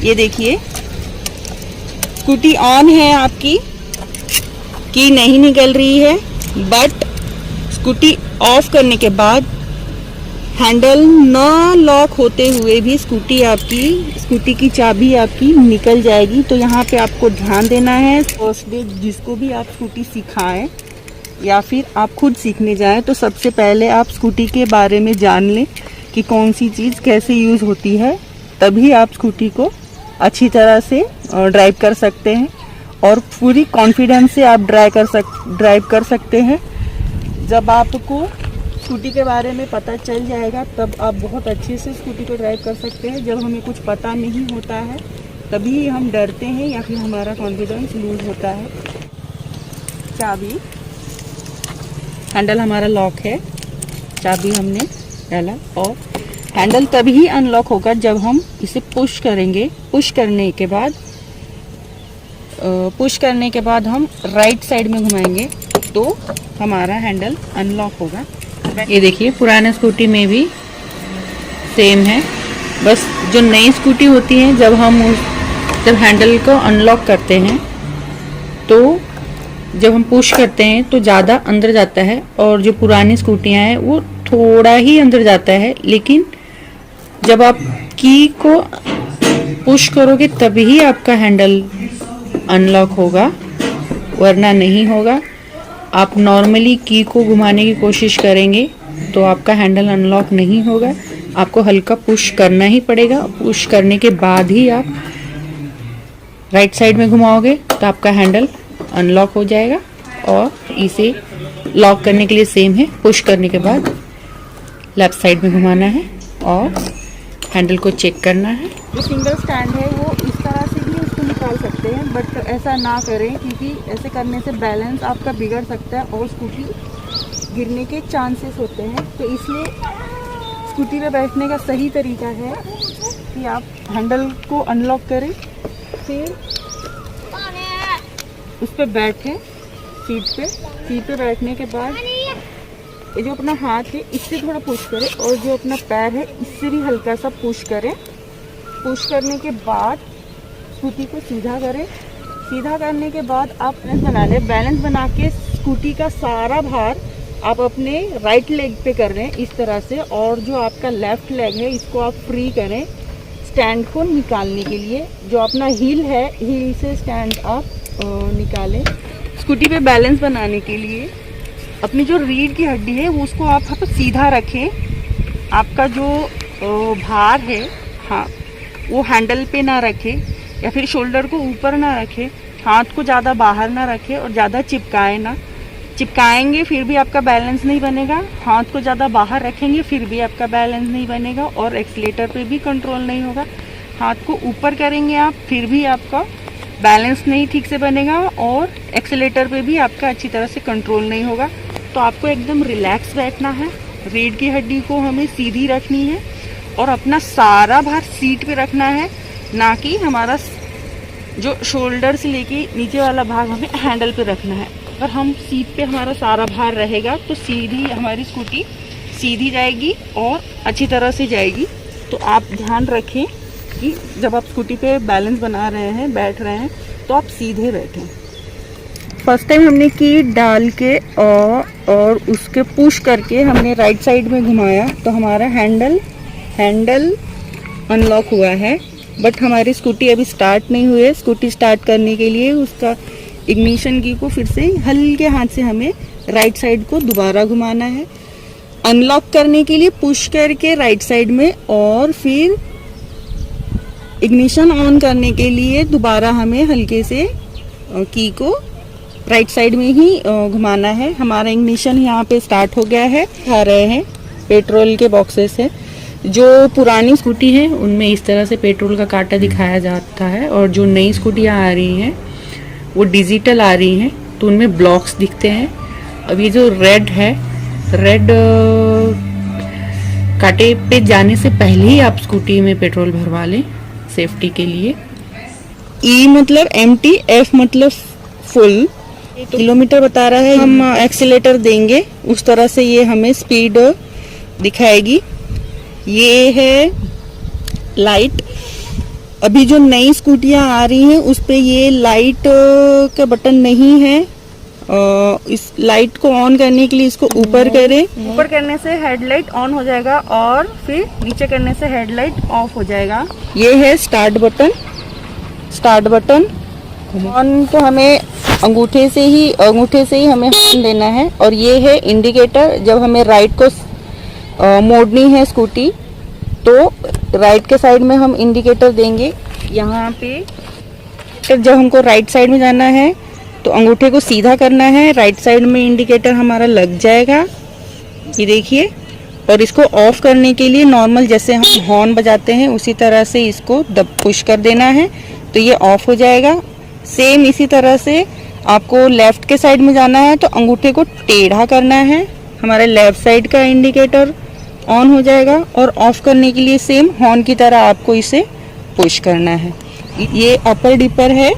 ये देखिए scooty on है आपकी, की नहीं निकल रही है, बट स्कूटी ऑफ करने के बाद हैंडल न लॉक होते हुए भी स्कूटी की चाबी आपकी निकल जाएगी। तो यहाँ पे आपको ध्यान देना है। फर्स्ट डे जिसको भी आप स्कूटी सिखाएं या फिर आप खुद सीखने जाएं तो सबसे पहले आप स्कूटी के बारे में जान लें कि कौन सी चीज़ कैसे यूज़ होती है, तभी आप स्कूटी को अच्छी तरह से ड्राइव कर सकते हैं और पूरी कॉन्फिडेंस से आप ड्राइव कर सकते हैं। जब आपको स्कूटी के बारे में पता चल जाएगा तब आप बहुत अच्छे से स्कूटी को ड्राइव कर सकते हैं। जब हमें कुछ पता नहीं होता है तभी हम डरते हैं या फिर हमारा कॉन्फिडेंस लूज होता है। चाबी, हैंडल हमारा लॉक है, चाबी हमने डाला और हैंडल तभी अनलॉक होगा जब हम इसे पुश करेंगे। पुश करने के बाद हम राइट साइड में घुमाएंगे तो हमारा हैंडल अनलॉक होगा। ये देखिए पुराने स्कूटी में भी सेम है, बस जो नई स्कूटी होती है जब हैंडल को अनलॉक करते हैं तो जब हम पुश करते हैं तो ज़्यादा अंदर जाता है और जो पुरानी स्कूटियां हैं वो थोड़ा ही अंदर जाता है। लेकिन जब आप की को पुश करोगे तभी आपका हैंडल अनलॉक होगा, वरना नहीं होगा। आप नॉर्मली की को घुमाने की कोशिश करेंगे तो आपका हैंडल अनलॉक नहीं होगा, आपको हल्का पुश करना ही पड़ेगा। पुश करने के बाद ही आप राइट साइड में घुमाओगे तो आपका हैंडल अनलॉक हो जाएगा। और इसे लॉक करने के लिए सेम है, पुश करने के बाद लेफ्ट साइड में घुमाना है और हैंडल को चेक करना है। जो सिंगल स्टैंड है वो इस तरह से भी उसको निकाल सकते हैं, बट ऐसा ना करें क्योंकि ऐसे करने से बैलेंस आपका बिगड़ सकता है और स्कूटी गिरने के चांसेस होते हैं। तो इसलिए स्कूटी पे बैठने का सही तरीका है कि आप हैंडल को अनलॉक करें, फिर उस पर बैठें सीट पे बैठने के बाद ये जो अपना हाथ है इससे थोड़ा पुश करें और जो अपना पैर है इससे भी हल्का सा पुश करें। पुश करने के बाद स्कूटी को सीधा करें। सीधा करने के बाद आप बैलेंस बना लें। बैलेंस बना के स्कूटी का सारा भार आप अपने राइट लेग पे कर रहे हैं इस तरह से, और जो आपका लेफ्ट लेग है इसको आप फ्री करें स्टैंड को निकालने के लिए। जो अपना हील है, हील से स्टैंड आप निकालें। स्कूटी पे बैलेंस बनाने के लिए अपनी जो रीढ़ की हड्डी है वो उसको आप यहाँ पर सीधा रखें। आपका जो भार है हाँ वो हैंडल पे ना रखें या फिर शोल्डर को ऊपर ना रखें, हाथ को ज़्यादा बाहर ना रखें और ज़्यादा चिपकाए ना। चिपकाएंगे फिर भी आपका बैलेंस नहीं बनेगा, हाथ को ज़्यादा बाहर रखेंगे फिर भी आपका बैलेंस नहीं बनेगा और एक्सीलेटर पे भी कंट्रोल नहीं होगा। हाथ को ऊपर करेंगे आप फिर भी आपका बैलेंस नहीं ठीक से बनेगा और एक्सीलेटर पे भी आपका अच्छी तरह से कंट्रोल नहीं होगा। तो आपको एकदम रिलैक्स बैठना है, रीढ़ की हड्डी को हमें सीधी रखनी है और अपना सारा भार सीट पे रखना है, ना कि हमारा जो शोल्डर से लेके नीचे वाला भाग हमें हैंडल पे रखना है। अगर हम सीट पे हमारा सारा भार रहेगा तो सीधी हमारी स्कूटी सीधी जाएगी और अच्छी तरह से जाएगी। तो आप ध्यान रखें कि जब आप स्कूटी पे बैलेंस बना रहे हैं, बैठ रहे हैं, तो आप सीधे बैठें। फर्स्ट टाइम हमने की डाल के और उसके पुश करके हमने राइट साइड में घुमाया तो हमारा हैंडल अनलॉक हुआ है, बट हमारी स्कूटी अभी स्टार्ट नहीं हुई है। स्कूटी स्टार्ट करने के लिए उसका इग्निशन की को फिर से हल्के हाथ से हमें राइट साइड को दोबारा घुमाना है। अनलॉक करने के लिए पुश करके राइट साइड में और फिर इग्निशन ऑन करने के लिए दोबारा हमें हल्के से की को राइट साइड में ही घुमाना है। हमारा इग्निशन यहाँ पे स्टार्ट हो गया है। आ रहे हैं पेट्रोल के बॉक्सेस है। जो पुरानी स्कूटी है उनमें इस तरह से पेट्रोल का कांटा दिखाया जाता है और जो नई स्कूटियाँ आ रही हैं वो डिजिटल आ रही हैं तो उनमें ब्लॉक्स दिखते हैं। अब ये जो रेड है, रेड कांटे पे जाने से पहले ही आप स्कूटी में पेट्रोल भरवा लें सेफ्टी के लिए। ई मतलब एम्प्टी, एफ मतलब फुल। किलोमीटर बता रहा है, हम एक्सीलेटर देंगे उस तरह से ये हमें स्पीड दिखाएगी। ये है लाइट, अभी जो नई स्कूटियां आ रही हैं उस पे ये लाइट का बटन नहीं है। इस लाइट को ऑन करने के लिए इसको ऊपर करें, ऊपर करने से हेडलाइट ऑन हो जाएगा और फिर नीचे करने से हेडलाइट ऑफ हो जाएगा। ये है start button. Start button on तो हमें अंगूठे से ही हमें ऑन देना है। और ये है इंडिकेटर, जब हमें राइट को मोड़नी है स्कूटी तो राइट के साइड में हम इंडिकेटर देंगे। यहाँ पे जब हमको राइट साइड में जाना है तो अंगूठे को सीधा करना है, राइट साइड में इंडिकेटर हमारा लग जाएगा, ये देखिए। और इसको ऑफ करने के लिए नॉर्मल जैसे हम हॉर्न बजाते हैं उसी तरह से इसको पुश कर देना है तो ये ऑफ हो जाएगा। सेम इसी तरह से आपको लेफ्ट के साइड में जाना है तो अंगूठे को टेढ़ा करना है, हमारे लेफ्ट साइड का इंडिकेटर ऑन हो जाएगा। और ऑफ करने के लिए सेम हॉर्न की तरह आपको इसे पुश करना है। ये अपर डिपर है,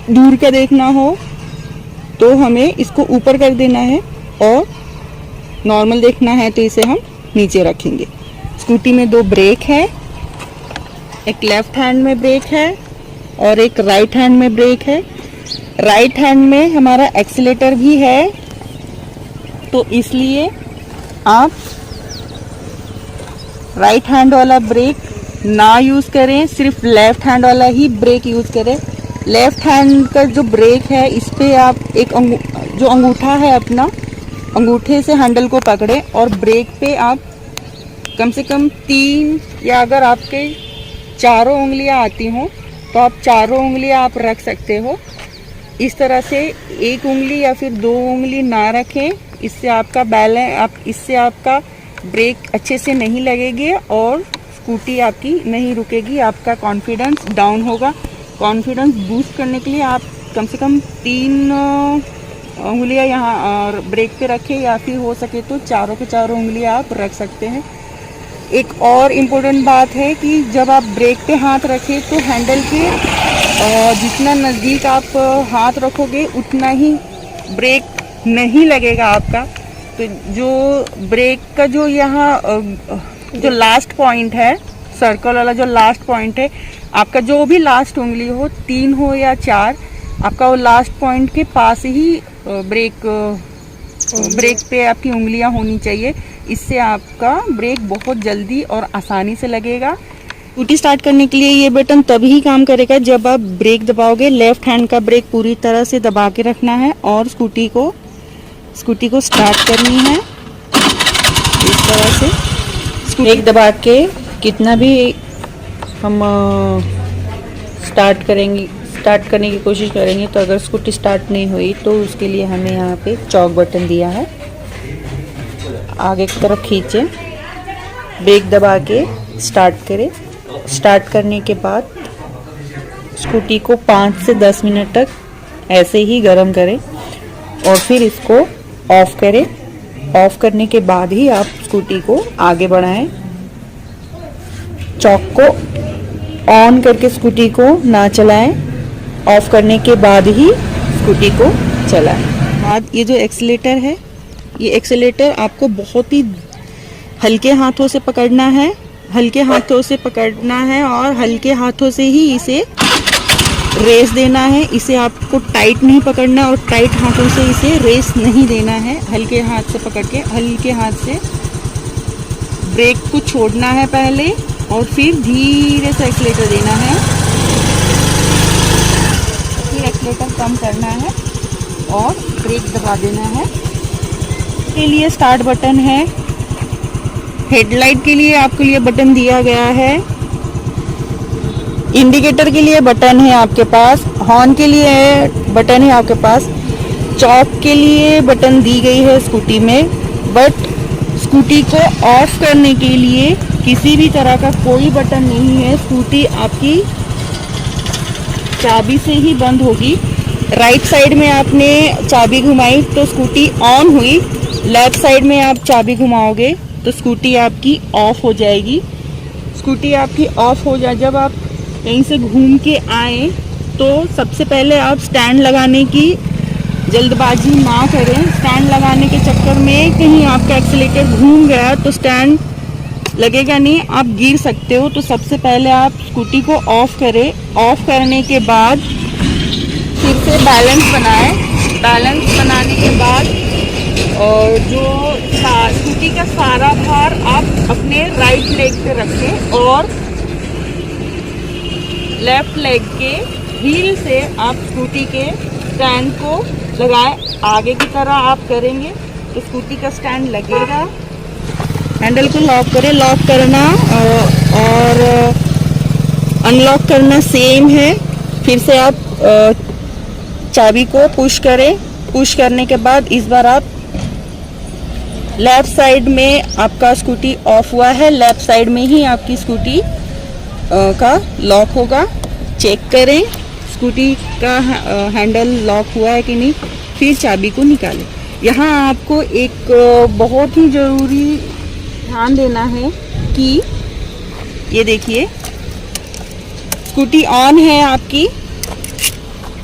दूर का देखना हो तो हमें इसको ऊपर कर देना है और नॉर्मल देखना है तो इसे हम नीचे रखेंगे। स्कूटी में 2 ब्रेक है, एक लेफ्ट हैंड में ब्रेक है और एक राइट हैंड में ब्रेक है। राइट हैंड में हमारा एक्सीलेटर भी है तो इसलिए आप राइट हैंड वाला ब्रेक ना यूज़ करें, सिर्फ लेफ्ट हैंड वाला ही ब्रेक यूज़ करें। लेफ्ट हैंड का जो ब्रेक है इस पे आप एक जो अंगूठा है अपना, अंगूठे से हैंडल को पकड़ें और ब्रेक पे आप कम से कम 3 या अगर आपके 4 उंगलियां आती हों तो आप 4 उंगलियां आप रख सकते हो। इस तरह से 1 उंगली या फिर 2 उंगली ना रखें, इससे आपका इससे आपका ब्रेक अच्छे से नहीं लगेगी और स्कूटी आपकी नहीं रुकेगी, आपका कॉन्फिडेंस डाउन होगा। कॉन्फिडेंस बूस्ट करने के लिए आप कम से कम 3 उंगलियां यहाँ ब्रेक पे रखें या फिर हो सके तो 4 के 4 उंगलियां आप रख सकते हैं। एक और इम्पोर्टेंट बात है कि जब आप ब्रेक पे हाथ रखें तो हैंडल के जितना नज़दीक आप हाथ रखोगे उतना ही ब्रेक नहीं लगेगा आपका। तो जो ब्रेक का जो यहाँ जो लास्ट पॉइंट है, सर्कल वाला जो लास्ट पॉइंट है, आपका जो भी लास्ट उंगली हो, 3 हो या 4, आपका वो लास्ट पॉइंट के पास ही ब्रेक पे आपकी उंगलियां होनी चाहिए। इससे आपका ब्रेक बहुत जल्दी और आसानी से लगेगा। स्कूटी स्टार्ट करने के लिए ये बटन तभी काम करेगा जब आप ब्रेक दबाओगे। लेफ्ट हैंड का ब्रेक पूरी तरह से दबा के रखना है और स्कूटी को स्टार्ट करनी है इस तरह से। ब्रेक दबा के कितना भी हम स्टार्ट करने की कोशिश करेंगे तो अगर स्कूटी स्टार्ट नहीं हुई तो उसके लिए हमें यहाँ पे चॉक बटन दिया है, आगे की तरफ खींचे, ब्रेक दबा के स्टार्ट करें। स्टार्ट करने के बाद स्कूटी को 5 से 10 मिनट तक ऐसे ही गर्म करें और फिर इसको ऑफ करें। ऑफ करने के बाद ही आप स्कूटी को आगे बढ़ाएं। चॉक को ऑन करके स्कूटी को ना चलाएं, ऑफ करने के बाद ही स्कूटी को चलाएं। बाद ये जो एक्सीलेटर है, ये एक्सीलेटर आपको बहुत ही हल्के हाथों से पकड़ना है, और हल्के हाथों से ही इसे रेस देना है। इसे आपको टाइट नहीं पकड़ना और टाइट हाथों से इसे रेस नहीं देना है। हल्के हाथ से पकड़ के हल्के हाथ से ब्रेक को छोड़ना है पहले और फिर धीरे से एक्सीलेटर देना है, फिर एक्सीलेटर कम करना है और ब्रेक दबा देना है। के लिए स्टार्ट बटन है। हेडलाइट के लिए आपके लिए बटन दिया गया है। इंडिकेटर के लिए बटन है आपके पास। हॉर्न के लिए बटन है आपके पास। चॉक के लिए बटन दी गई है स्कूटी में, बट स्कूटी को ऑफ करने के लिए किसी भी तरह का कोई बटन नहीं है। स्कूटी आपकी चाबी से ही बंद होगी। राइट साइड में आपने चाबी घुमाई तो स्कूटी ऑन हुई, लेफ्ट साइड में आप चाबी घुमाओगे तो स्कूटी आपकी ऑफ हो जाएगी। स्कूटी आपकी ऑफ हो जाए जब आप कहीं से घूम के आए तो सबसे पहले आप स्टैंड लगाने की जल्दबाजी ना करें। स्टैंड लगाने के चक्कर में कहीं आपका एक्सीलेटर घूम गया तो स्टैंड लगेगा नहीं, आप गिर सकते हो। तो सबसे पहले आप स्कूटी को ऑफ करें। ऑफ करने के बाद फिर से बैलेंस बनाएं। बैलेंस बनाने के बाद और जो स्कूटी का सारा भार आप अपने राइट लेग पे रखें और लेफ्ट लेग के व्हील से आप स्कूटी के स्टैंड को लगाएं। आगे की तरह आप करेंगे तो स्कूटी का स्टैंड लगेगा। हैंडल को लॉक करें। लॉक करना और अनलॉक करना सेम है। फिर से आप चाबी को पुश करें। पुश करने के बाद इस बार आप लेफ्ट साइड में आपका स्कूटी ऑफ हुआ है, लेफ्ट साइड में ही आपकी स्कूटी का लॉक होगा। चेक करें स्कूटी का हैंडल लॉक हुआ है कि नहीं, फिर चाबी को निकालें। यहाँ आपको एक बहुत ही ज़रूरी ध्यान देना है कि ये देखिए स्कूटी ऑन है आपकी,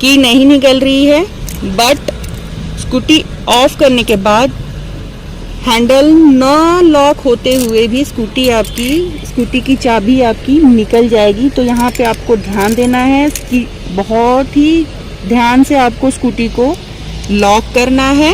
की नहीं निकल रही है, बट स्कूटी ऑफ करने के बाद हैंडल न लॉक होते हुए भी स्कूटी की चाबी आपकी निकल जाएगी। तो यहाँ पे आपको ध्यान देना है कि बहुत ही ध्यान से आपको स्कूटी को लॉक करना है।